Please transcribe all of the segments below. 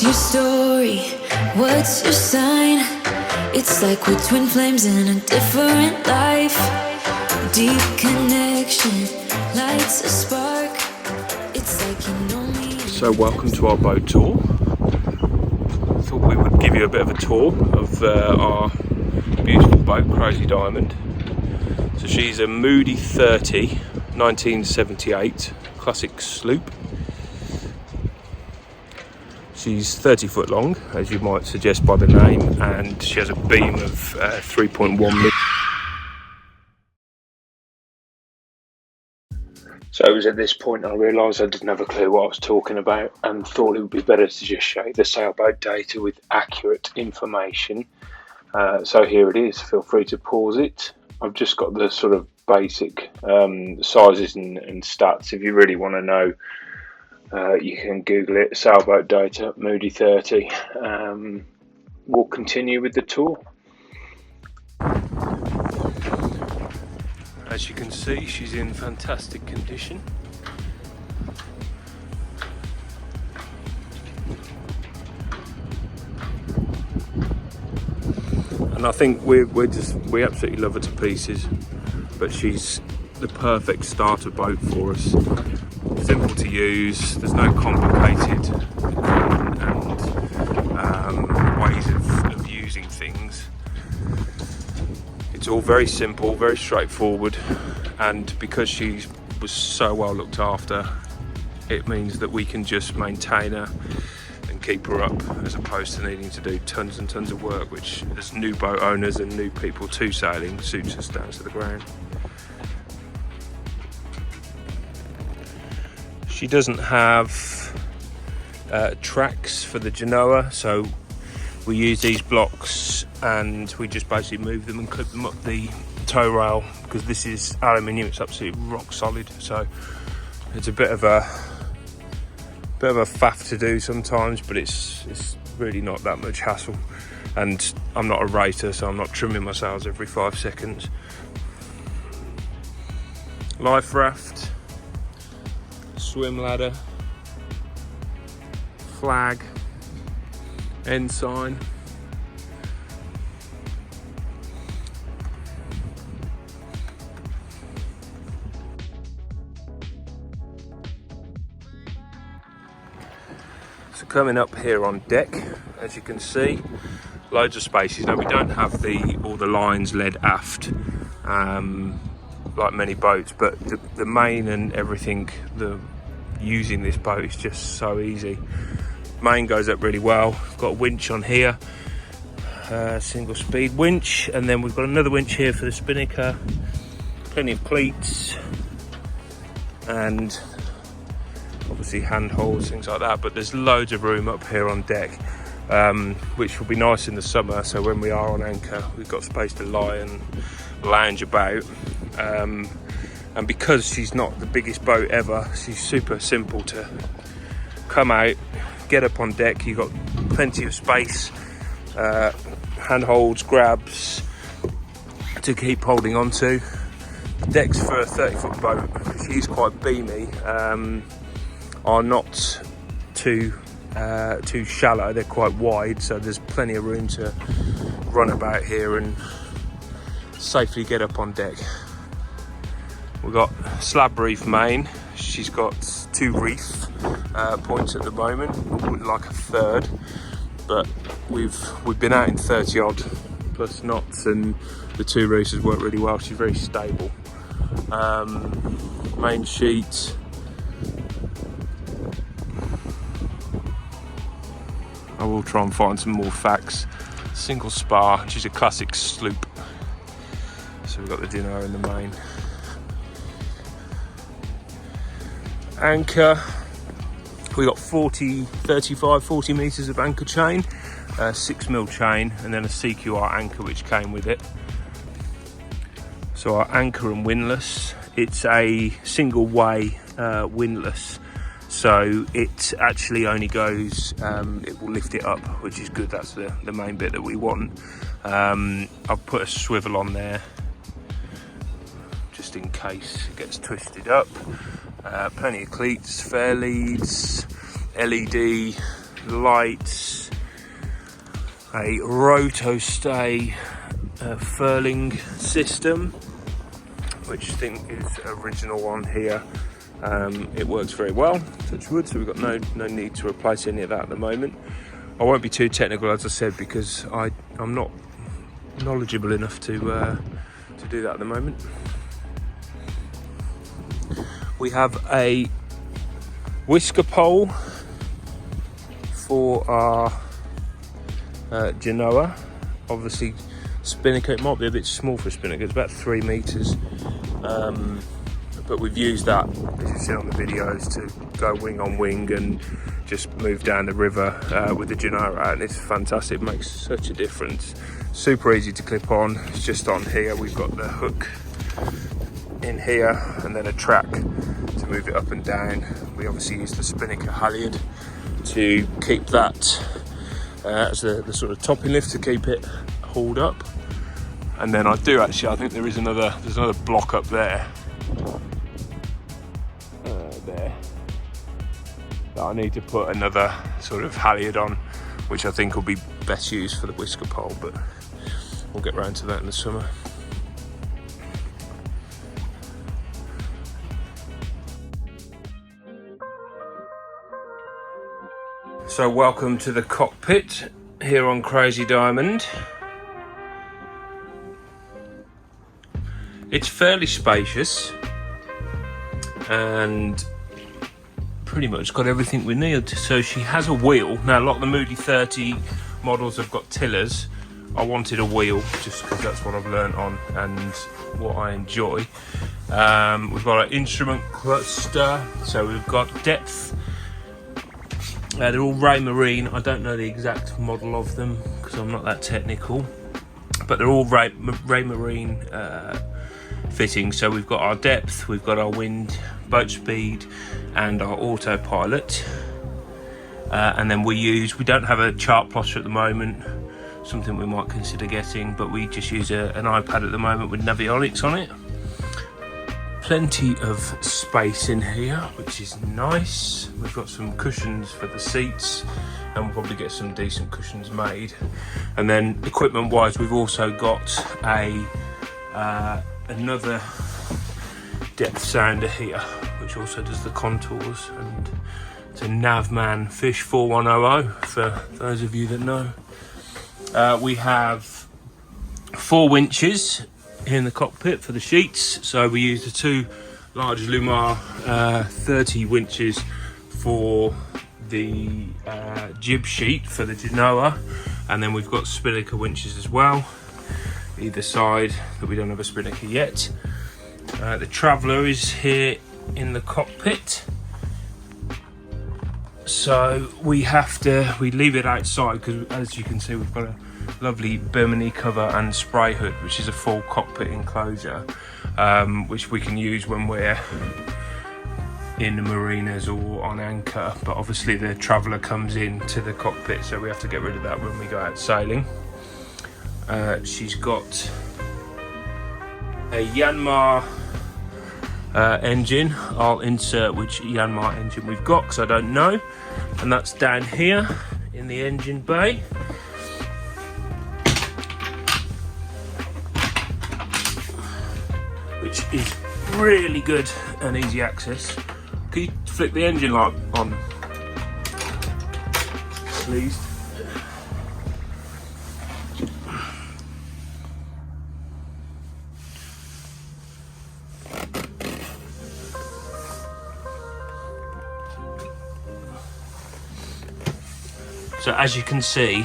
What's your story? What's your sign? It's like we're twin flames in a different life. Deep connection lights a spark. It's like you know me. So welcome to our boat tour. Thought we would give you a bit of a tour of our beautiful boat, Crazy Diamond. So she's a Moody 30, 1978 classic sloop. She's 30 foot long, as you might suggest by the name, and she has a beam of 3.1 meters. So it was at this point I realised I didn't have a clue what I was talking about and thought it would be better to just show you the sailboat data with accurate information. So here it is, feel free to pause it. I've just got the sort of basic sizes and stats. If you really want to know, you can Google it, sailboat data, Moody 30. We'll continue with the tour. As you can see, she's in fantastic condition. And I think we absolutely love her to pieces, but she's the perfect starter boat for us. Simple to use, there's no complicated ways of using things. It's all very simple, very straightforward, and because she was so well looked after, it means that we can just maintain her and keep her up, as opposed to needing to do tons and tons of work, which as new boat owners and new people to sailing suits us down to the ground. She doesn't have tracks for the genoa, so we use these blocks and we just basically move them and clip them up the tow rail, because this is aluminium, it's absolutely rock solid, so it's a bit of a faff to do sometimes, but it's really not that much hassle. And I'm not a racer, so I'm not trimming my sails every 5 seconds. Life raft, swim ladder, flag, ensign. So coming up here on deck, as you can see, loads of spaces. Now we don't have all the lines led aft like many boats, but the main and everything, using this boat is just so easy. Main goes up really well. We've got a winch on here, single speed winch, and then we've got another winch here for the spinnaker, plenty of cleats, and obviously handholds, things like that. But there's loads of room up here on deck, which will be nice in the summer, so when we are on anchor we've got space to lie and lounge about. And because she's not the biggest boat ever, she's super simple to come out, get up on deck. You've got plenty of space, handholds, grabs to keep holding on to. The decks for a 30-foot boat, she's quite beamy, are not too shallow, they're quite wide, so there's plenty of room to run about here and safely get up on deck. We've got slab reef main. She's got 2 reef points at the moment. I would like a third, but we've been out in 30 odd plus knots, and the 2 reefs has worked really well. She's very stable. Main sheet. I will try and find some more facts. Single spar. She's a classic sloop. So we've got the dinner in the main. Anchor, we got 40 meters of anchor chain, 6mm chain, and then a CQR anchor which came with it. So our anchor and windlass, it's a single way windlass, so it actually only goes, it will lift it up, which is good. That's the main bit that we want. I've put a swivel on there just in case it gets twisted up. Plenty of cleats, fair leads, LED lights, a roto stay furling system, which I think is original on here. It works very well, touch wood, so we've got no need to replace any of that at the moment. I won't be too technical, as I said, because I'm not knowledgeable enough to do that at the moment. We have a whisker pole for our genoa. Obviously spinnaker, it might be a bit small for a spinnaker, it's about 3 meters, but we've used that, as you've seen on the videos, to go wing on wing and just move down the river with the genoa out, and it's fantastic. It makes such a difference. Super easy to clip on. It's just on here. We've got the hook in here and then a track to move it up and down. We obviously use the spinnaker halyard to keep that as the sort of topping lift to keep it hauled up. And then I think there's another block up there that I need to put another sort of halyard on, which I think will be best used for the whisker pole, but we'll get round to that in the summer. So welcome to the cockpit here on Crazy Diamond. It's fairly spacious and pretty much got everything we need. So she has a wheel. Now a lot of the Moody 30 models have got tillers. I wanted a wheel just because that's what I've learned on and what I enjoy. We've got an instrument cluster, so we've got depth. They're all Ray Marine. I don't know the exact model of them because I'm not that technical, but they're all Ray Marine fittings. So we've got our depth, we've got our wind, boat speed, and our autopilot. And then we don't have a chart plotter at the moment, something we might consider getting, but we just use an iPad at the moment with Navionics on it. Plenty of space in here, which is nice. We've got some cushions for the seats, and we'll probably get some decent cushions made. And then equipment wise, we've also got another depth sounder here, which also does the contours, and it's a Navman Fish 4100 for those of you that know. We have 4 winches in the cockpit for the sheets, so we use the 2 large Lumar 30 winches for the jib sheet for the genoa, and then we've got spinnaker winches as well either side, that we don't have a spinnaker yet. The Traveller is here in the cockpit, so we leave it outside because, as you can see, we've got a lovely Bimini cover and spray hood, which is a full cockpit enclosure, which we can use when we're in the marinas or on anchor. But obviously the Traveller comes into the cockpit, so we have to get rid of that when we go out sailing. She's got a YANMAR engine. I'll insert which YANMAR engine we've got because I don't know, and that's down here in the engine bay. Which is really good and easy access. Can you flick the engine light on, please? So as you can see,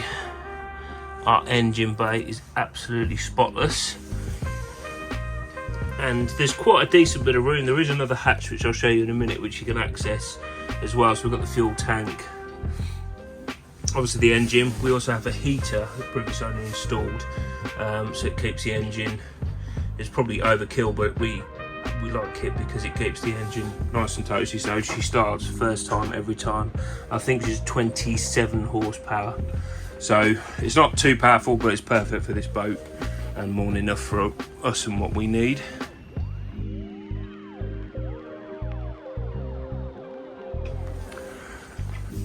our engine bay is absolutely spotless. And there's quite a decent bit of room. There is another hatch which I'll show you in a minute, which you can access as well. So we've got the fuel tank, obviously the engine. We also have a heater that previous owner installed, so it keeps the engine. It's probably overkill, but we like it because it keeps the engine nice and toasty. So she starts first time every time. I think she's 27 horsepower, so it's not too powerful, but it's perfect for this boat and more than enough for us and what we need.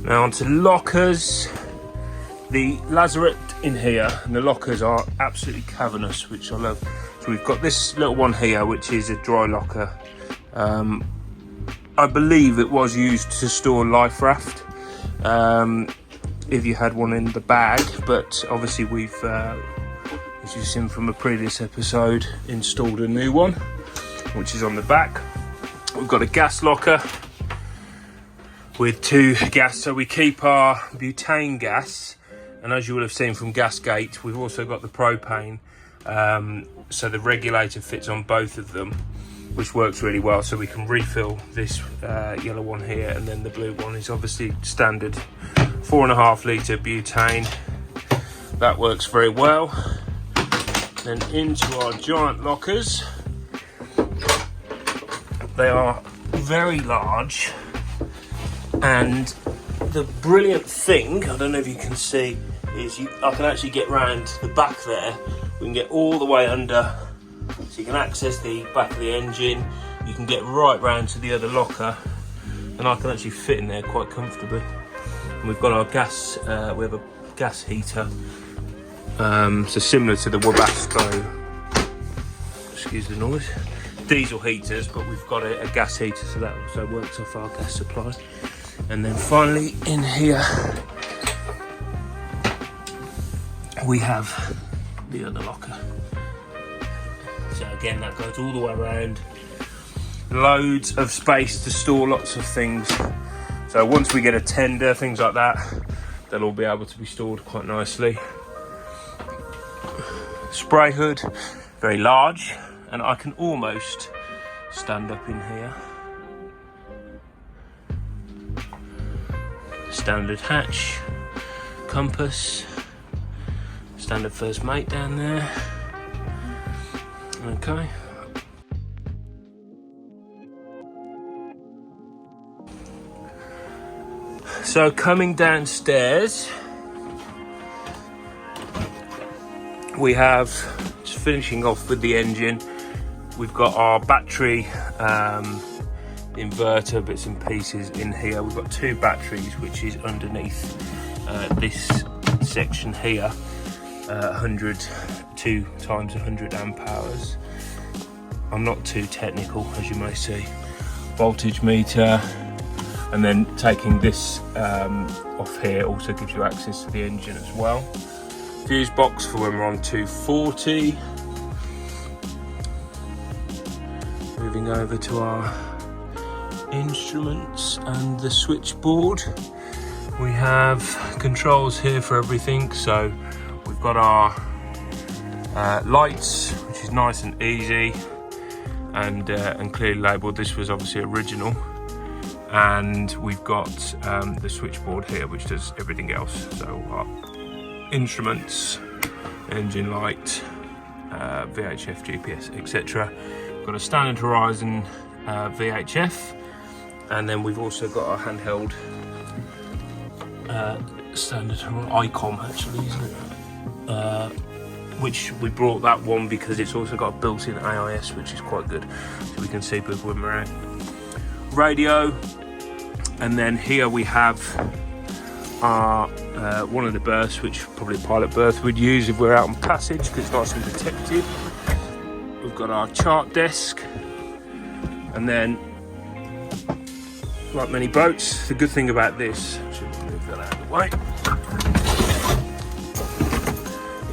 Now onto lockers. The lazarette in here, and the lockers are absolutely cavernous, which I love. So we've got this little one here, which is a dry locker. I believe it was used to store life raft, if you had one in the bag, but obviously we've, as you've seen from a previous episode, installed a new one, which is on the back. We've got a gas locker with 2 gas, so we keep our butane gas, and as you will have seen from Gasgate, we've also got the propane, so the regulator fits on both of them, which works really well. So we can refill this yellow one here, and then the blue one is obviously standard 4.5 litre butane. That works very well. Then into our giant lockers. They are very large, and the brilliant thing, I don't know if you can see, is I can actually get round the back there. We can get all the way under, so you can access the back of the engine. You can get right round to the other locker, and I can actually fit in there quite comfortably. And we've got our gas, we have a gas heater, so similar to the Webasto, excuse the noise, diesel heaters, but we've got a gas heater, so that also works off our gas supply. And then finally in here we have the other locker. So again, that goes all the way around. Loads of space to store lots of things. So once we get a tender, things like that, they'll all be able to be stored quite nicely. Spray hood, very large, and I can almost stand up in here. Standard hatch, compass, standard first mate down there. Okay. So coming downstairs, we have, just finishing off with the engine, we've got our battery inverter bits and pieces in here. We've got 2 batteries, which is underneath this section here, 2 times 100 amp hours. I'm not too technical, as you may see. Voltage meter, and then taking this off here also gives you access to the engine as well. Fuse box for when we're on 240. Moving over to our instruments and the switchboard. We have controls here for everything, so we've got our lights, which is nice and easy and clearly labelled. This was obviously original. And we've got the switchboard here, which does everything else. So our instruments, engine light, VHF, GPS, etc. We've got a standard Horizon VHF, and then we've also got our handheld standard ICOM, actually, isn't it? Which we brought that one because it's also got a built-in AIS, which is quite good, so we can see people when we're out. Radio, and then here we have our one of the berths, which probably a pilot berth would use if we're out on passage, because it's nice and protected. We've got our chart desk, and then, like many boats, the good thing about this, should move that out of the way,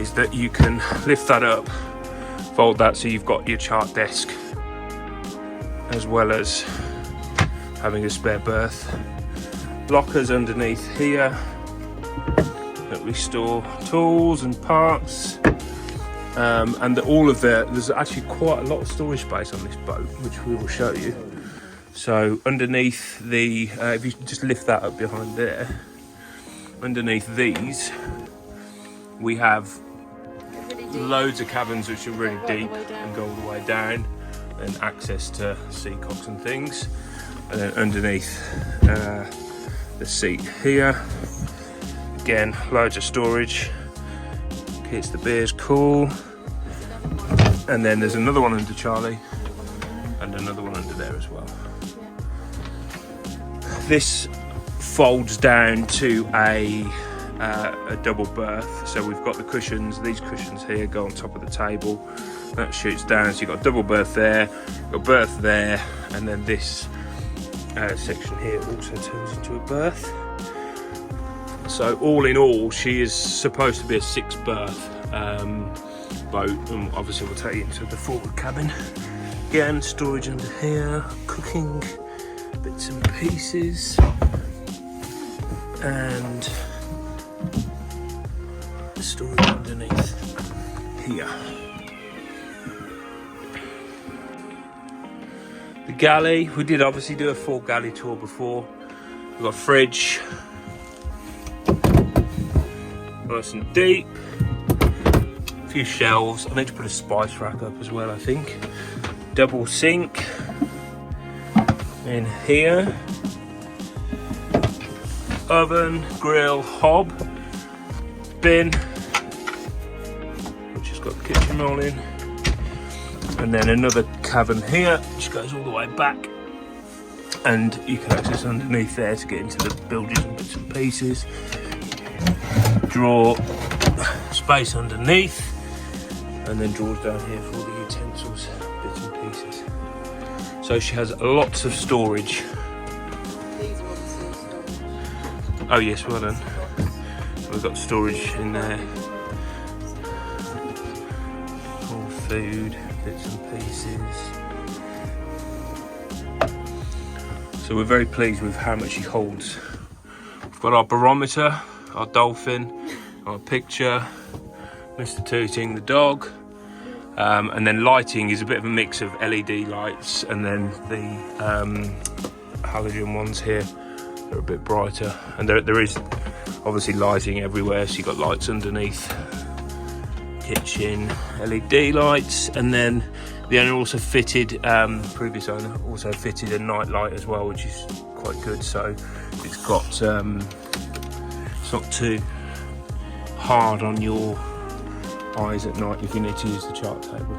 is that you can lift that up, fold that, so you've got your chart desk as well as having a spare berth. Lockers underneath here that we store tools and parts, and all of there's actually quite a lot of storage space on this boat, which we will show you. So underneath the, if you just lift that up behind there, underneath these we have loads of cabins which are really deep and go all the way down, and access to seacocks and things. And then underneath the seat here, again, loads of storage, keeps the beers cool. And then there's another one under Charlie, and another one under there as well. This folds down to a double berth. So we've got the cushions, these cushions here go on top of the table, that shoots down, so you've got a double berth there, you've got a berth there, and then this section here also turns into a berth. So all in all, she is supposed to be a 6-berth boat, and obviously we'll take you into the forward cabin. Again, storage under here, cooking bits and pieces, and storage underneath here. The galley, we did obviously do a full galley tour before. We've got a fridge, nice and deep, a few shelves. I need to put a spice rack up as well, I think. Double sink in here, oven, grill, hob, bin, which has got the kitchen roll in, and then another cabin here which goes all the way back, and you can access underneath there to get into the bilges and bits and pieces. Drawer space underneath, and then drawers down here for all the utensils, bits and pieces. So she has lots of storage. These are obviously storage. Oh yes, well done. We've got storage in there. All food, bits and pieces. So we're very pleased with how much she holds. We've got our barometer, our dolphin, our picture, Mr. Tooting the dog, and then lighting is a bit of a mix of LED lights and then the halogen ones here. They're a bit brighter, and there is obviously lighting everywhere, so you've got lights underneath, kitchen, LED lights, and then the owner also fitted, previous owner also fitted a night light as well, which is quite good. So it's got, it's not too hard on your eyes at night if you need to use the chart table.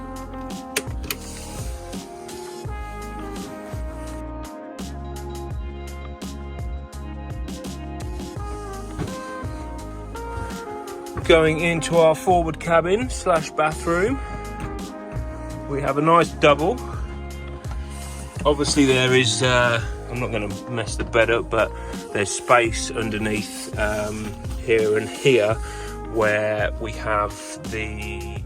Going into our forward cabin / bathroom, we have a nice double. Obviously there is, I'm not going to mess the bed up, but there's space underneath here and here where we have the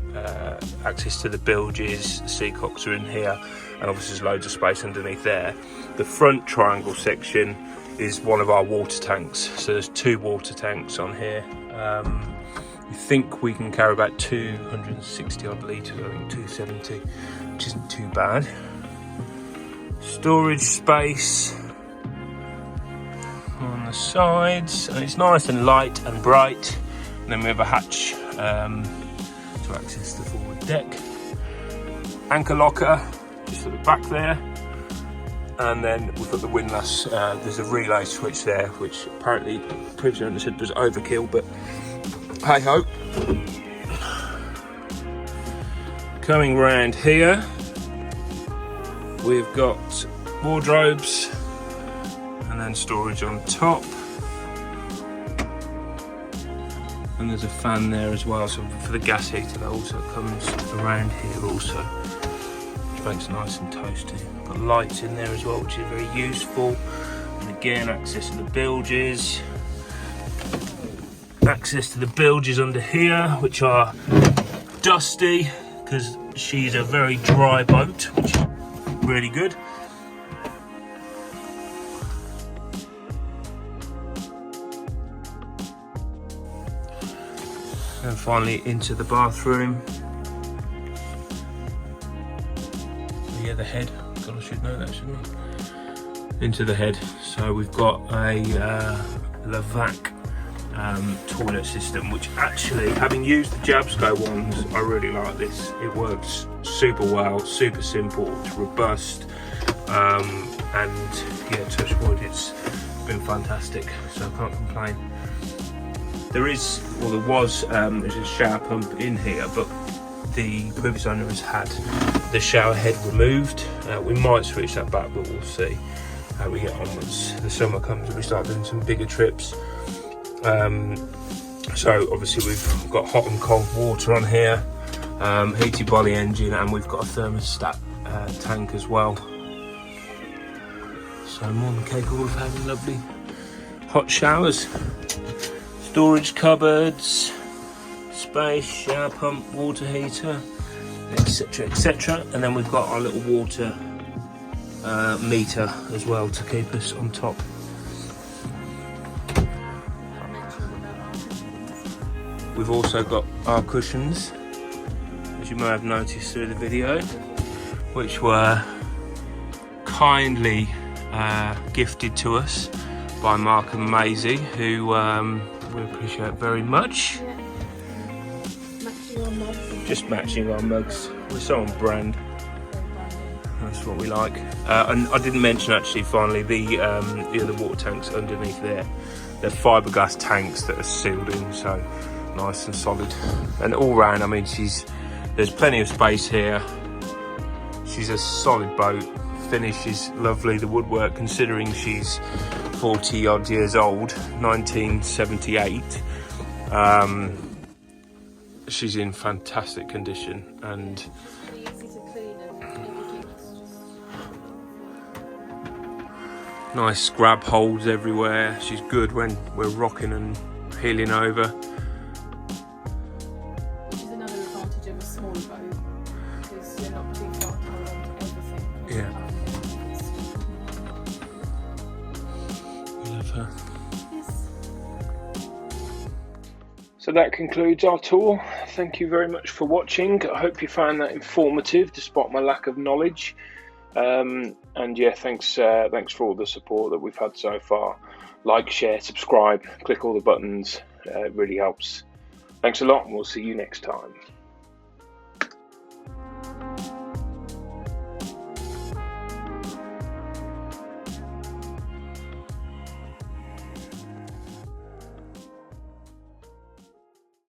access to the bilges. The seacocks are in here, and obviously there's loads of space underneath there. The front triangle section is one of our water tanks, so there's 2 water tanks on here. I think we can carry about 260 odd litres, I think 270, which isn't too bad. Storage space on the sides, and it's nice and light and bright. And then we have a hatch to access the forward deck. Anchor locker just at the back there, and then we've got the windlass. There's a relay switch there, which apparently previous owner said was overkill, but hey ho. Coming round here, we've got wardrobes and then storage on top, and there's a fan there as well, so for the gas heater that also comes around here also, which makes it nice and toasty. Got lights in there as well, which is very useful, and again access to the bilges. Access to the bilges under here, which are dusty because she's a very dry boat, which is really good. And finally into the bathroom. Yeah, the head. God, I should know that, shouldn't I? Into the head. So we've got a Lavac toilet system, which actually, having used the Jabsco ones, I really like this. It works super well, super simple, it's robust, and yeah, touch wood, it's been fantastic, so I can't complain. There is, well there was, there's a shower pump in here, but the previous owner has had the shower head removed. We might switch that back, but we'll see. how we get on once the summer comes and we start doing some bigger trips. So obviously we've got hot and cold water on here, heated by the engine, and we've got a thermostat tank as well. So more than capable of having lovely hot showers, storage cupboards, space, shower pump, water heater, etc, etc. And then we've got our little water meter as well to keep us on top. We've also got our cushions, as you may have noticed through the video, which were kindly gifted to us by Mark and Maisie, who we appreciate very much. Matching our mugs. Just matching our mugs. We're so on brand. That's what we like. And I didn't mention actually, finally, the other water tanks underneath there. They're fiberglass tanks that are sealed in, so nice and solid. And all round, I mean, there's plenty of space here. She's a solid boat. Finish is lovely. The woodwork, considering she's 40 odd years old, 1978. She's in fantastic condition and Really easy to clean and everything. nice grab holes everywhere. She's good when we're rocking and heeling over. Which is another advantage of a smaller boat, because you're not too far to hold on to everything. Yeah. We love her. Yes. So that concludes our tour. Thank you very much for watching. I hope you found that informative despite my lack of knowledge. And yeah, thanks for all the support that we've had so far. Like, share, subscribe, click all the buttons. It really helps. Thanks a lot, and we'll see you next time.